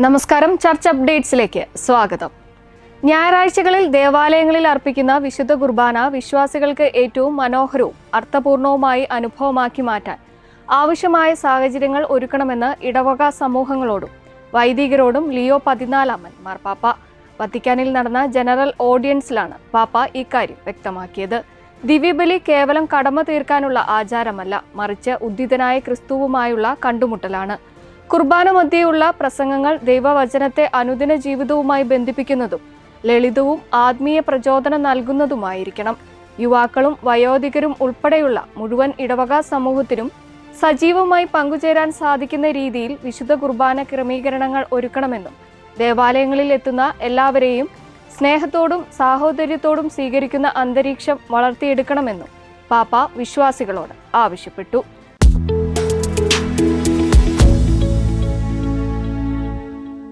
നമസ്കാരം, ചർച്ച് അപ്ഡേറ്റ്സിലേക്ക് സ്വാഗതം. ഞായറാഴ്ചകളിൽ ദേവാലയങ്ങളിൽ അർപ്പിക്കുന്ന വിശുദ്ധ കുർബാന വിശ്വാസികൾക്ക് ഏറ്റവും മനോഹരവും അർത്ഥപൂർണവുമായി അനുഭവമാക്കി മാറ്റാൻ ആവശ്യമായ സാഹചര്യങ്ങൾ ഒരുക്കണമെന്ന് ഇടവക സമൂഹങ്ങളോടും വൈദികരോടും ലിയോ 14 മാർപ്പാപ്പ വത്തിക്കാനിൽ നടന്ന ജനറൽ ഓഡിയൻസിലാണ് പാപ്പ ഇക്കാര്യം വ്യക്തമാക്കിയത്. ദിവ്യബലി കേവലം കടമ തീർക്കാനുള്ള ആചാരമല്ല, മറിച്ച് ഉദ്ധിതനായ ക്രിസ്തുവുമായുള്ള കണ്ടുമുട്ടലാണ്. കുർബാന മധ്യേയുള്ള പ്രസംഗങ്ങൾ ദൈവവചനത്തെ അനുദിന ജീവിതവുമായി ബന്ധിപ്പിക്കുന്നതും ലളിതവും ആത്മീയ പ്രചോദനം നൽകുന്നതുമായിരിക്കണം. യുവാക്കളും വയോധികരും ഉൾപ്പെടെയുള്ള മുഴുവൻ ഇടവക സമൂഹത്തിനും സജീവമായി പങ്കുചേരാൻ സാധിക്കുന്ന രീതിയിൽ വിശുദ്ധ കുർബാന ക്രമീകരണങ്ങൾ ഒരുക്കണമെന്നും ദേവാലയങ്ങളിൽ എത്തുന്ന എല്ലാവരെയും സ്നേഹത്തോടും സാഹോദര്യത്തോടും സ്വീകരിക്കുന്ന അന്തരീക്ഷം വളർത്തിയെടുക്കണമെന്നും പാപ്പ വിശ്വാസികളോട് ആവശ്യപ്പെട്ടു.